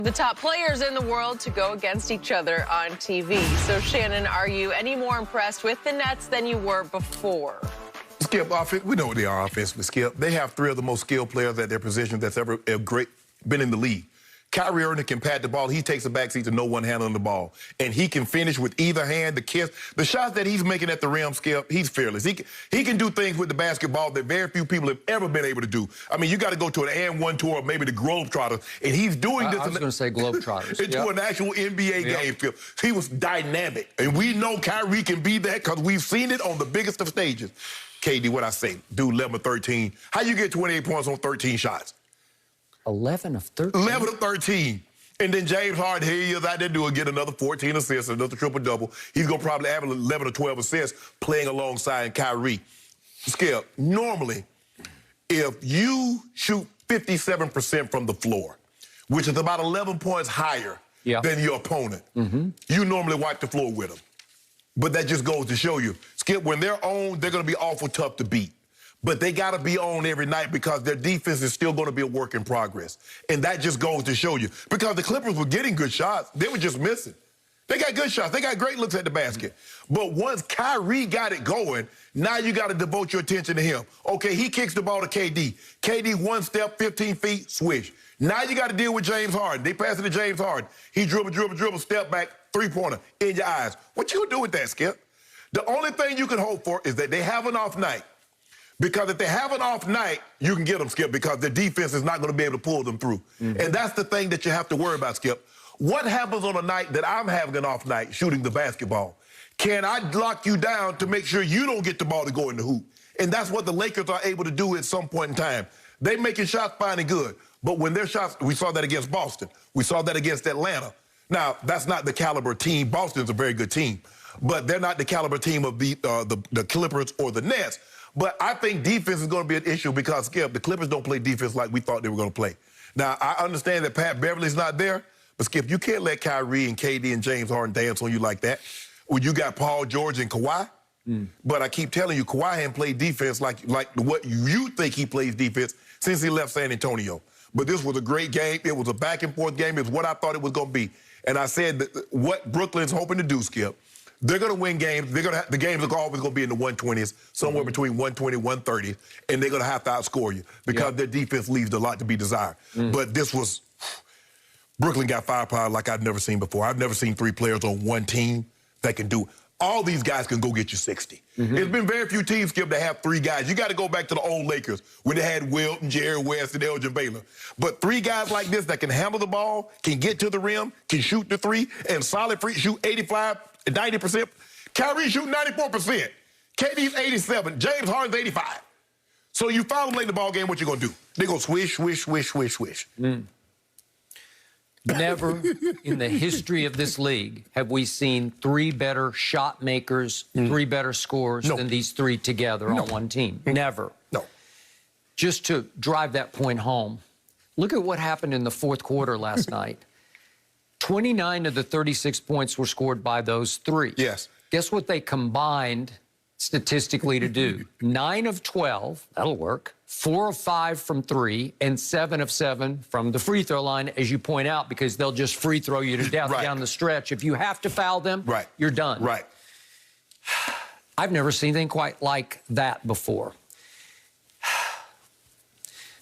The top players in the world to go against each other on TV. So, Shannon, are you any more impressed with the Nets than you were before? Skip, offense, we know what they are offensively, Skip. They have three of the most skilled players at their position that's ever been in the league. Kyrie Irving can pat the ball. He takes a backseat to no one handling the ball. And he can finish with either hand, the kiss. The shots that he's making at the rim, Skip, he's fearless. He can do things with the basketball that very few people have ever been able to do. I mean, you got to go to an and-one tour or maybe the Globetrotters, and he's doing this. I was going to say Globetrotters. Into an actual NBA game, Skip. He was dynamic. And we know Kyrie can be that because we've seen it on the biggest of stages. KD, what I say, dude, 11 of 13. How you get 28 points on 13 shots? 11 of 13? 11 of 13. And then James Harden, here he is out there doing, get another 14 assists, another triple-double. He's going to probably average 11 or 12 assists playing alongside Kyrie. Skip, normally, if you shoot 57% from the floor, which is about 11 points higher than your opponent, you normally wipe the floor with them. But that just goes to show you, Skip, when they're on, they're going to be awful tough to beat. But they got to be on every night because their defense is still going to be a work in progress. And that just goes to show you. Because the Clippers were getting good shots. They were just missing. They got good shots. They got great looks at the basket. But once Kyrie got it going, now you got to devote your attention to him. Okay, he kicks the ball to KD. KD one step, 15 feet, swish. Now you got to deal with James Harden. They pass it to James Harden. He dribble, step back, three-pointer in your eyes. What you do with that, Skip? The only thing you can hope for is that they have an off night. Because if they have an off night, you can get them, Skip, because their defense is not going to be able to pull them through. And that's the thing that you have to worry about, Skip. What happens on a night that I'm having an off night shooting the basketball? Can I lock you down to make sure you don't get the ball to go in the hoop? And that's what the Lakers are able to do at some point in time. They making shots fine and good. But when their shots, we saw that against Boston. We saw that against Atlanta. Now, that's not the caliber team. Boston's a very good team. But they're not the caliber team of the Clippers or the Nets. But I think defense is going to be an issue because, Skip, the Clippers don't play defense like we thought they were going to play. Now, I understand that Pat Beverly's not there, but, Skip, you can't let Kyrie and KD and James Harden dance on you like that. When you got Paul George and Kawhi. But I keep telling you, Kawhi hadn't played defense like what you think he plays defense since he left San Antonio. But this was a great game. It was a back-and-forth game. It was what I thought it was going to be. And I said that what Brooklyn's hoping to do, Skip, they're going to win games. The games are always going to be in the 120s, somewhere between 120 and 130, and they're going to have to outscore you because their defense leaves a lot to be desired. But this was, Brooklyn got firepower like I've never seen before. I've never seen three players on one team that can do it. All these guys can go get you 60. There's been very few teams, Skip, that have three guys. You got to go back to the old Lakers when they had Wilt and Jerry West and Elgin Baylor. But three guys like this that can handle the ball, can get to the rim, can shoot the three, and solid free, shoot 85, 90%. Kyrie shooting 94%. KD's 87. James Harden's 85. So you foul them late in the ball game, what you going to do? They're going to swish, swish, swish, swish, swish. Never in the history of this league have we seen three better shot makers, three better scorers than these three together on one team. Never. No. Just to drive that point home, look at what happened in the fourth quarter last night. 29 of the 36 points were scored by those three. Yes. Guess what they combined statistically to do? 9 of 12, that'll work. 4 of 5 from 3, and 7 of 7 from the free throw line, as you point out, because they'll just free throw you to death down the stretch. If you have to foul them, you're done. Right. I've never seen anything quite like that before.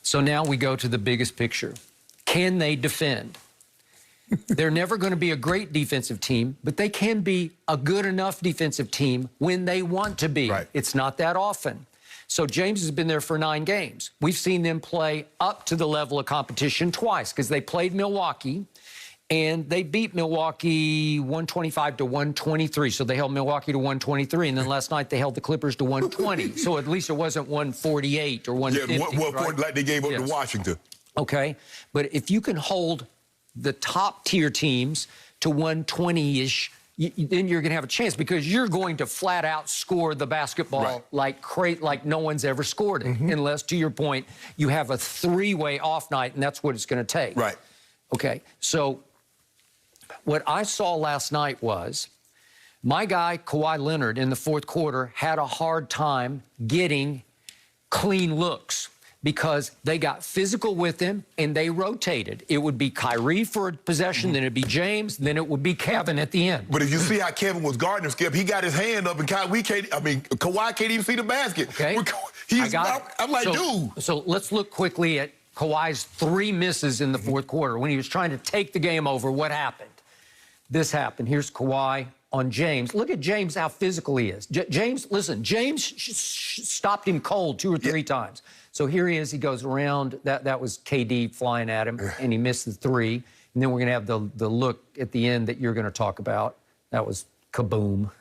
So now we go to the biggest picture. Can they defend? They're never going to be a great defensive team, but they can be a good enough defensive team when they want to be. It's not that often. So James has been there for 9 games. We've seen them play up to the level of competition twice because they played Milwaukee, and they beat Milwaukee 125 to 123. So they held Milwaukee to 123, and then last night they held the Clippers to 120. So at least it wasn't 148 or 150. Yeah, like they gave up to Washington. Okay, but if you can hold the top-tier teams to 120-ish, then you're going to have a chance because you're going to flat-out score the basketball like no one's ever scored it, unless, to your point, you have a three-way off night, and that's what it's going to take. Right. Okay, so what I saw last night was my guy, Kawhi Leonard, in the fourth quarter, had a hard time getting clean looks. because they got physical with him and they rotated. It would be Kyrie for a possession, then it'd be James, then it would be Kevin at the end. But if you see how Kevin was guarding him, Skip, he got his hand up and Kawhi can't even see the basket. Okay. I'm like, dude. So let's look quickly at Kawhi's 3 misses in the fourth quarter. When he was trying to take the game over, what happened? This happened. Here's Kawhi on James. Look at James, how physical he is. James stopped him cold 2 or 3 times. So here he is. He goes around. That was KD flying at him, and he missed the 3. And then we're going to have the look at the end that you're going to talk about. That was kaboom.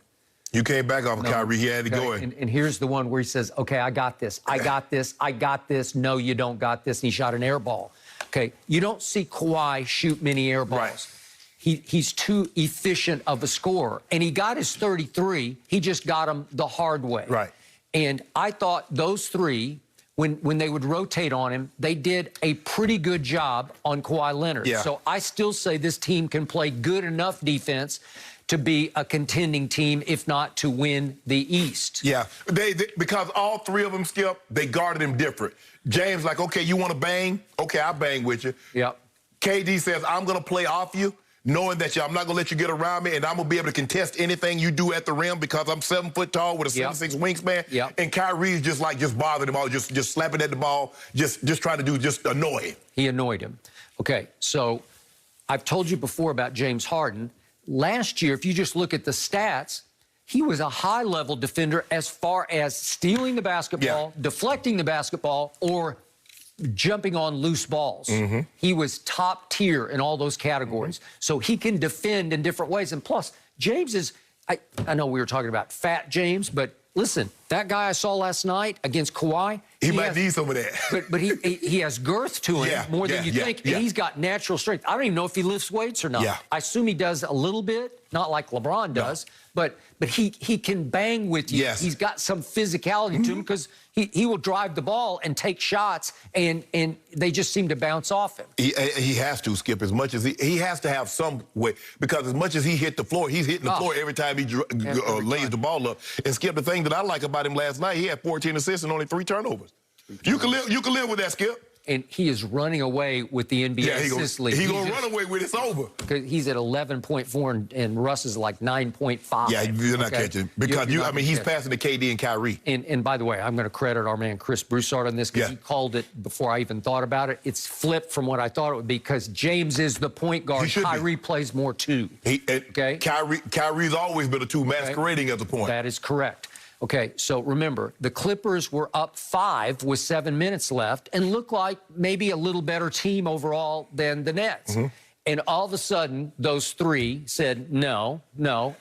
You came back off of Kyrie. He had to go in. And here's the one where he says, okay, I got this. I got this. I got this. No, you don't got this. And he shot an air ball. Okay, you don't see Kawhi shoot many air balls. Right. He's too efficient of a scorer. And he got his 33. He just got them the hard way. Right. And I thought those 3, when they would rotate on him, they did a pretty good job on Kawhi Leonard. Yeah. So I still say this team can play good enough defense to be a contending team, if not to win the East. Yeah, because all 3 of them, Skip, they guarded him different. James, like, okay, you want to bang? Okay, I'll bang with you. Yep. KD says, I'm going to play off you, knowing that I'm not going to let you get around me, and I'm going to be able to contest anything you do at the rim because I'm 7 foot tall with a 7'6" wingspan. Yep. And Kyrie's just bothering him all, just slapping at the ball, just trying to annoy him. He annoyed him. Okay, so I've told you before about James Harden. Last year, if you just look at the stats, he was a high-level defender as far as stealing the basketball, deflecting the basketball, or jumping on loose balls. He was top tier in all those categories. So he can defend in different ways. And plus, James is, I know we were talking about fat James, but listen, that guy I saw last night against Kawhi, he might need some of that. But he has girth to him more than you think, and he's got natural strength. I don't even know if he lifts weights or not. I assume he does a little bit, not like LeBron does, but he can bang with you. He's got some physicality to him because he will drive the ball and take shots, and they just seem to bounce off him. He has to, Skip, as much as he has to have some way, because as much as he hit the floor, he's hitting the floor every time he lays the ball up. And Skip, the thing that I like about him last night, he had 14 assists and only 3 turnovers. You can live with that, Skip. And he is running away with the NBA assist league. He's going to run away with it. It's over. Because he's at 11.4 and Russ is like 9.5. Yeah, you're not catching. Because, he's passing to KD and Kyrie. And by the way, I'm going to credit our man Chris Broussard on this because he called it before I even thought about it. It's flipped from what I thought it would be because James is the point guard. Kyrie plays more 2. Kyrie's always been a 2 masquerading as a point. That is correct. Okay, so remember, the Clippers were up 5 with 7 minutes left and looked like maybe a little better team overall than the Nets. And all of a sudden, those 3 said, no.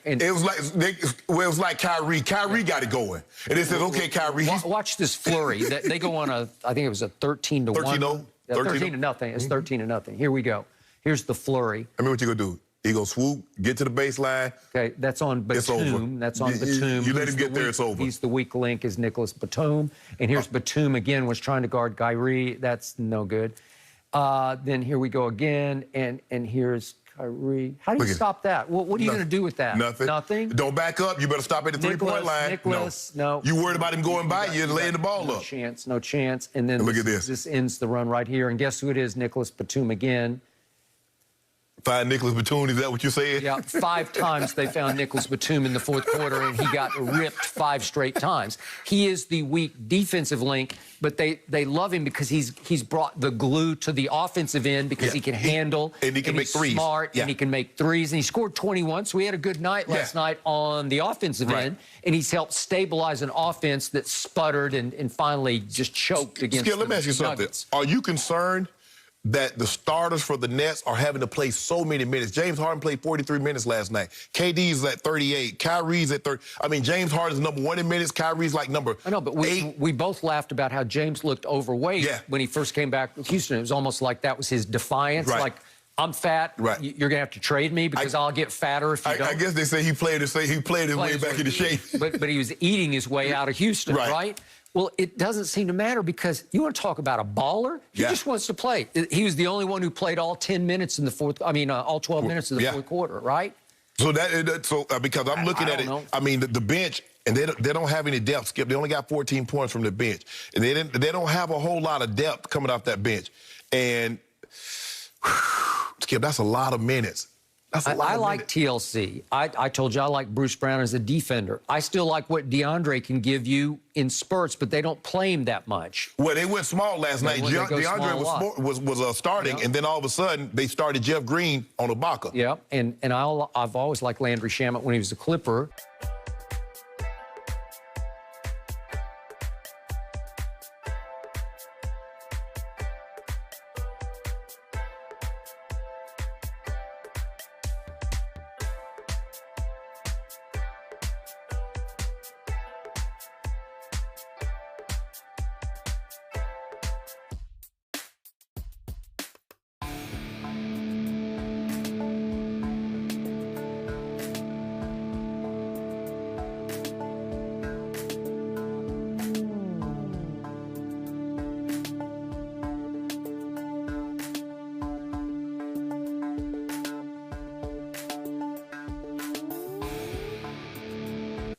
And it was like Kyrie. Kyrie got it going. And they said, okay, Kyrie. Watch this flurry. They go on I think it was a 13-1. 13-0. 13-0. It's 13-0. Here we go. Here's the flurry. I mean, what you going to do? He gonna swoop, get to the baseline. Okay, that's on Batum. It's over. That's on Batum. You let him get there, it's over. He's the weak link is Nicholas Batum. And here's Batum again, was trying to guard Kyrie. That's no good. Then here we go again, and here's Kyrie. How do you stop that? What are you going to do with that? Nothing. Don't back up. You better stop at the three-point line. No. You worried about him going by you and laying the ball up. No chance. And then look at this. This ends the run right here. And guess who it is? Nicholas Batum again. Find Nicholas Batum, is that what you're saying? Yeah, 5 times they found Nicholas Batum in the fourth quarter, and he got ripped 5 straight times. He is the weak defensive link, but they love him because he's brought the glue to the offensive end because he can handle, and he can make threes. Smart, and he can make threes, and he scored 21, so he had a good night last night on the offensive end, and he's helped stabilize an offense that sputtered and finally just choked against the let me ask you something. Are you concerned that the starters for the Nets are having to play so many minutes? James Harden played 43 minutes last night. KD's at 38. Kyrie's at 30. I mean, James Harden's number 1 in minutes. Kyrie's like number 8. I know, but we both laughed about how James looked overweight when he first came back with Houston. It was almost like that was his defiance. Like, I'm fat. You're going to have to trade me because I'll get fatter if you don't. I guess they say he played his way back into shape. But he was eating his way out of Houston, right? Well, it doesn't seem to matter because you want to talk about a baller? He just wants to play. He was the only one who played all 10 minutes in the fourth. I mean, all 12 minutes in the fourth quarter, right? So because I'm looking at it, know. I mean the bench, and they don't have any depth. Skip, they only got 14 points from the bench, and they don't have a whole lot of depth coming off that bench. And Skip, that's a lot of minutes. I like TLC. I told you I like Bruce Brown as a defender. I still like what DeAndre can give you in spurts, but they don't play him that much. Well, they went small last night. DeAndre was starting, and then all of a sudden they started Jeff Green on Ibaka. Yeah, and I've always liked Landry Shamet when he was a Clipper.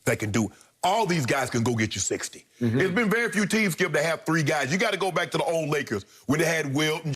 That can do. All these guys can go get you 60. There's been very few teams, Skip, that have 3 guys. You got to go back to the old Lakers when they had Wilt and